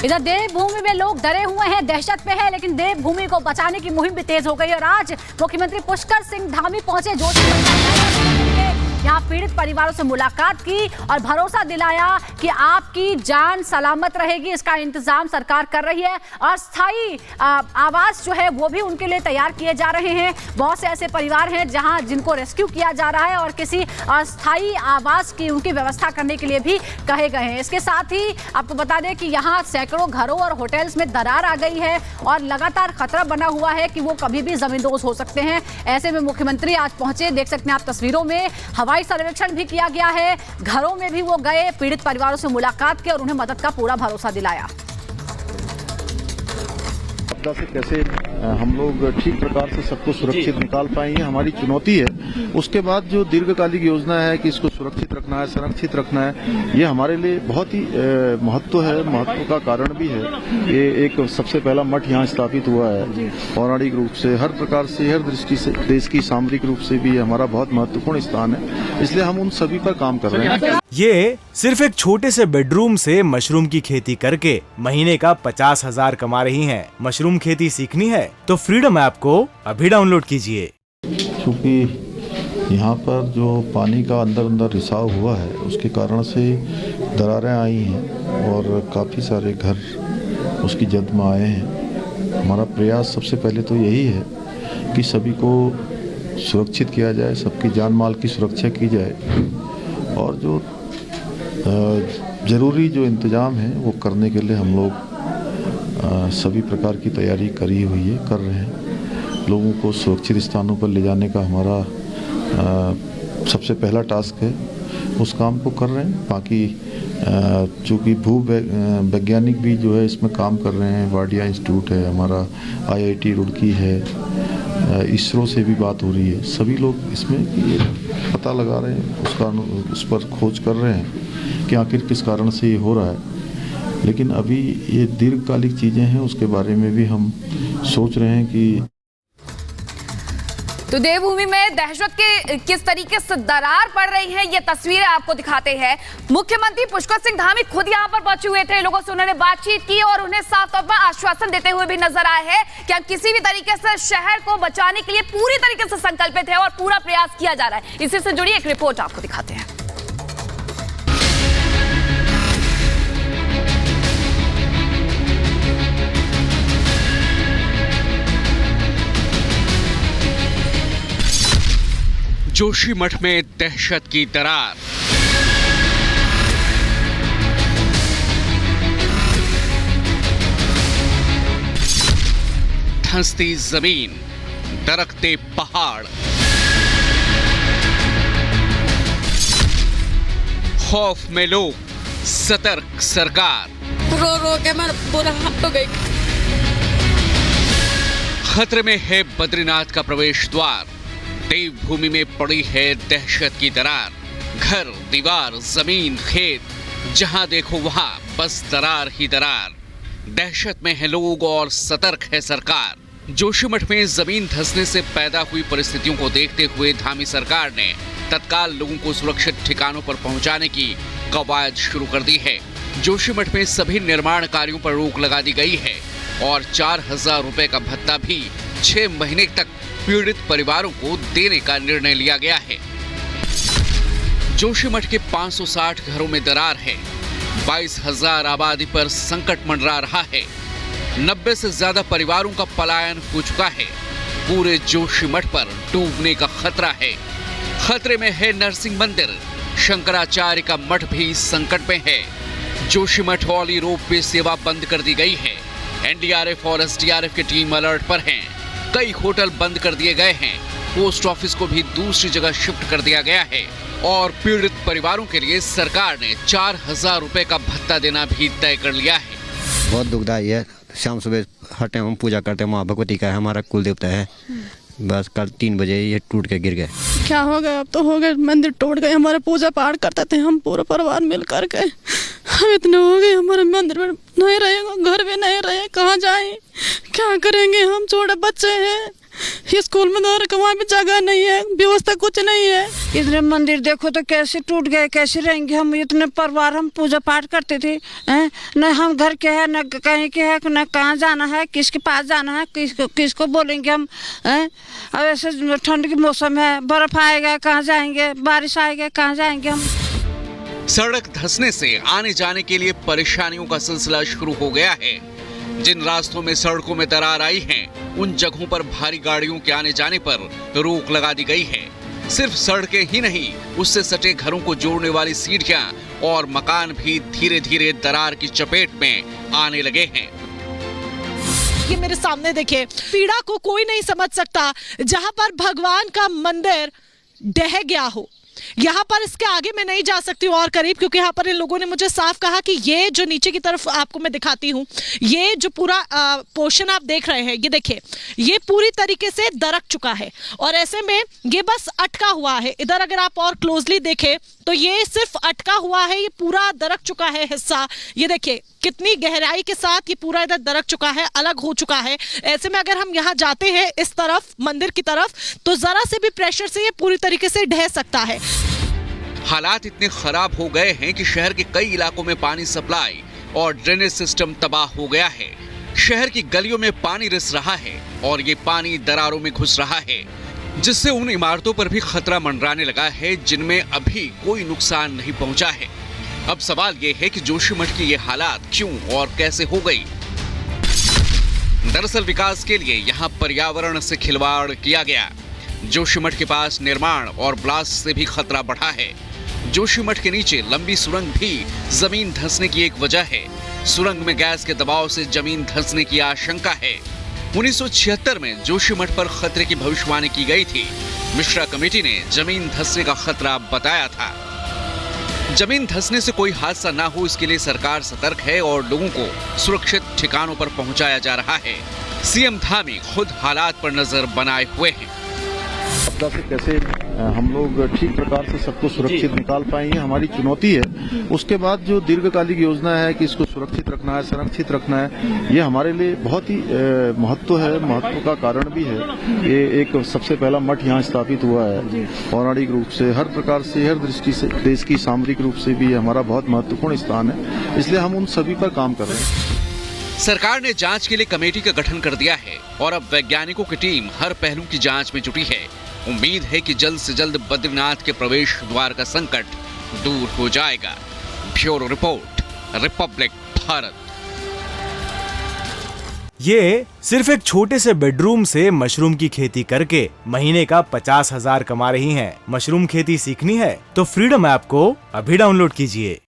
इधर देवभूमि में लोग डरे हुए हैं, दहशत में है, लेकिन देवभूमि को बचाने की मुहिम भी तेज हो गई और आज मुख्यमंत्री पुष्कर सिंह धामी पहुंचे यहाँ पीड़ित परिवारों से मुलाकात की और भरोसा दिलाया कि आपकी जान सलामत रहेगी, इसका इंतजाम सरकार कर रही है। अस्थायी आवास जो है वो भी उनके लिए तैयार किए जा रहे हैं। बहुत से ऐसे परिवार हैं जिनको रेस्क्यू किया जा रहा है और किसी अस्थायी आवास की उनकी व्यवस्था करने के लिए भी कहे गए हैं। इसके साथ ही आपको बता दें कि यहाँ सैकड़ों घरों और होटल्स में दरार आ गई है और लगातार खतरा बना हुआ है कि वो कभी भी जमींदोज हो सकते हैं। ऐसे में मुख्यमंत्री आज पहुंचे, देख सकते हैं आप तस्वीरों में। हवाई सर्वेक्षण भी किया गया है, घरों में भी वो गए, पीड़ित परिवारों से मुलाकात की और उन्हें मदद का पूरा भरोसा दिलाया। आपदा से कैसे हम लोग ठीक प्रकार से सबको सुरक्षित निकाल पाएंगे, हमारी चुनौती है। उसके बाद जो दीर्घकालिक योजना है कि इसको सुरक्षित रखना है, संरक्षित रखना है, ये हमारे लिए बहुत ही महत्व है, महत्व का कारण भी है। ये एक सबसे पहला मठ यहाँ स्थापित हुआ है, पौराणिक रूप से, हर प्रकार से, हर दृष्टि से, देश की सामरिक रूप से भी हमारा बहुत महत्वपूर्ण स्थान है, इसलिए हम उन सभी पर काम कर रहे हैं। ये सिर्फ एक छोटे से बेडरूम से मशरूम की खेती करके महीने का 50,000 कमा रही हैं। मशरूम खेती सीखनी है तो फ्रीडम ऐप को अभी डाउनलोड कीजिए। क्योंकि यहाँ पर जो पानी का अंदर रिसाव हुआ है उसके कारण से दरारें आई हैं और काफ़ी सारे घर उसकी जद में आए हैं। हमारा प्रयास सबसे पहले तो यही है कि सभी को सुरक्षित किया जाए, सबकी जान माल की सुरक्षा की जाए और जो ज़रूरी जो इंतज़ाम है वो करने के लिए हम लोग सभी प्रकार की तैयारी कर रहे हैं। लोगों को सुरक्षित स्थानों पर ले जाने का हमारा सबसे पहला टास्क है, उस काम को कर रहे हैं। बाकी चूँकि भू वैज्ञानिक भी जो है इसमें काम कर रहे हैं, वाडिया इंस्टीट्यूट है हमारा, IIT रुड़की है, इसरो से भी बात हो रही है। सभी लोग इसमें ये पता लगा रहे हैं, उस पर खोज कर रहे हैं कि आखिर किस कारण से ये हो रहा है। लेकिन अभी ये दीर्घकालिक चीज़ें हैं, उसके बारे में भी हम सोच रहे हैं कि तो देवभूमि में दहशत के किस तरीके से दरार पड़ रही है ये तस्वीरें आपको दिखाते हैं। मुख्यमंत्री पुष्कर सिंह धामी खुद यहां पर पहुंचे हुए थे, लोगों से उन्होंने बातचीत की और उन्हें साफ तौर पर आश्वासन देते हुए भी नजर आए हैं कि हम किसी भी तरीके से शहर को बचाने के लिए पूरी तरीके से संकल्पित है और पूरा प्रयास किया जा रहा है। इसी से जुड़ी एक रिपोर्ट आपको दिखाते हैं। जोशीमठ में दहशत की दरार। धंसती जमीन, दरकते पहाड़, खौफ में लोग, सतर्क सरकार। रो रो के मैं बुरा हाल हो गई। खतरे में है बद्रीनाथ का प्रवेश द्वार। देवभूमि में पड़ी है दहशत की दरार। घर, दीवार, जमीन, खेत, जहां देखो वहां बस दरार ही दरार। दहशत में है लोग और सतर्क है सरकार। जोशीमठ में जमीन धंसने से पैदा हुई परिस्थितियों को देखते हुए धामी सरकार ने तत्काल लोगों को सुरक्षित ठिकानों पर पहुंचाने की कवायद शुरू कर दी है। जोशीमठ में सभी निर्माण कार्यों पर रोक लगा दी गई है और 4,000 रुपए का भत्ता भी 6 महीने तक पीड़ित परिवारों को देने का निर्णय लिया गया है। जोशीमठ के 560 घरों में दरार है। 22,000 आबादी पर संकट मंडरा रहा है। 90 से ज्यादा परिवारों का पलायन हो चुका है। पूरे जोशीमठ पर डूबने का खतरा है। खतरे में है नरसिंह मंदिर। शंकराचार्य का मठ भी संकट में है। जोशीमठ हॉली रोपवे सेवा बंद कर दी गई है। NDRF और SDRF की टीम अलर्ट पर हैं। कई होटल बंद कर दिए गए हैं। पोस्ट ऑफिस को भी दूसरी जगह शिफ्ट कर दिया गया है और पीड़ित परिवारों के लिए सरकार ने 4,000 रुपए का भत्ता देना भी तय कर लिया है। बहुत दुखदायी है। शाम सुबह हर टाइम हम पूजा करते हैं, माँ भगवती का है, हमारा कुल देवता है। बस कल 3 बजे ये टूट के गिर गए। क्या हो गया? अब तो हो गए, मंदिर टूट गए। हमारे पूजा पाठ करते थे हम पूरा परिवार मिल कर के, हम इतने हो गए, हमारे मंदिर में नहीं रहेगा, घर में नहीं रहे, कहाँ जाए, क्या करेंगे? हम छोटे बच्चे हैं, स्कूल में दौड़ के वहाँ पे जगह नहीं है, व्यवस्था कुछ नहीं है। इतने मंदिर देखो तो कैसे टूट गए, कैसे रहेंगे हम। इतने परिवार हम पूजा पाठ करते थे, न हम घर के है, न कहीं के है, न कहाँ जाना है, किसके पास जाना है, किसको बोलेंगे हम। अब ऐसे ठंड की मौसम है, बर्फ आएगा कहाँ जाएंगे, बारिश आएगा कहाँ जाएंगे हम। सड़क धंसने से आने जाने के लिए परेशानियों का सिलसिला शुरू हो गया है। जिन रास्तों में सड़कों में दरार आई है, उन जगहों पर भारी गाड़ियों के आने जाने पर रोक लगा दी गई है। सिर्फ सड़कें ही नहीं, उससे सटे घरों को जोड़ने वाली सीढ़ियां और मकान भी धीरे धीरे दरार की चपेट में आने लगे हैं। ये मेरे सामने देखिए, पीड़ा को कोई नहीं समझ सकता जहां पर भगवान का मंदिर ढह गया हो। यहाँ पर इसके आगे मैं नहीं जा सकती हूँ और करीब, क्योंकि यहाँ पर इन लोगों ने मुझे साफ कहा कि ये जो नीचे की तरफ आपको मैं दिखाती हूँ, ये जो पूरा पोर्शन आप देख रहे हैं, ये देखिए, ये पूरी तरीके से दरक चुका है और ऐसे में ये बस अटका हुआ है। इधर अगर आप और क्लोजली देखें तो ये सिर्फ अटका हुआ है, ये पूरा दरक चुका है हिस्सा। ये देखिए कितनी गहराई के साथ ये पूरा इधर दरक चुका है, अलग हो चुका है। ऐसे में अगर हम यहाँ जाते हैं इस तरफ मंदिर की तरफ, तो जरा से भी प्रेशर से ये पूरी तरीके से ढह सकता है। हालात इतने खराब हो गए हैं कि शहर के कई इलाकों में पानी सप्लाई और ड्रेनेज सिस्टम तबाह हो गया है। शहर की गलियों में पानी रिस रहा है और ये पानी दरारों में घुस रहा है, जिससे उन इमारतों पर भी खतरा मंडराने लगा है जिनमें अभी कोई नुकसान नहीं पहुंचा है। अब सवाल ये है कि जोशीमठ की ये हालात क्यों और कैसे हो गई। दरअसल विकास के लिए यहाँ पर्यावरण से खिलवाड़ किया गया। जोशीमठ के पास निर्माण और ब्लास्ट से भी खतरा बढ़ा है। जोशीमठ के नीचे लंबी सुरंग भी जमीन धंसने की एक वजह है। सुरंग में गैस के दबाव से जमीन धंसने की आशंका है। 1976 में जोशीमठ पर खतरे की भविष्यवाणी की गई थी। मिश्रा कमेटी ने जमीन धंसने का खतरा बताया था। जमीन धंसने से कोई हादसा ना हो, इसके लिए सरकार सतर्क है और लोगों को सुरक्षित ठिकानों पर पहुंचाया जा रहा है। सीएम धामी खुद हालात पर नजर बनाए हुए हैं। आपदा से कैसे हम लोग ठीक प्रकार से सबको सुरक्षित निकाल पाएंगे, हमारी चुनौती है। उसके बाद जो दीर्घकालिक योजना है कि इसको सुरक्षित रखना है, संरक्षित रखना है, ये हमारे लिए बहुत ही महत्व है। महत्व का कारण भी है, ये एक सबसे पहला मठ यहाँ स्थापित हुआ है। पौराणिक रूप से, हर प्रकार से, हर दृष्टि से, देश की सामरिक रूप से भी हमारा बहुत महत्वपूर्ण स्थान है। इसलिए हम उन सभी पर काम कर रहे हैं। सरकार ने जांच के लिए कमेटी का गठन कर दिया है और अब वैज्ञानिकों की टीम हर पहलू की जांच में जुटी है। उम्मीद है कि जल्द से जल्द बद्रीनाथ के प्रवेश द्वार का संकट दूर हो जाएगा। Bureau report, Republic Bharat. ये सिर्फ एक छोटे से बेडरूम से मशरूम की खेती करके महीने का 50,000 कमा रही हैं। मशरूम खेती सीखनी है तो फ्रीडम ऐप को अभी डाउनलोड कीजिए।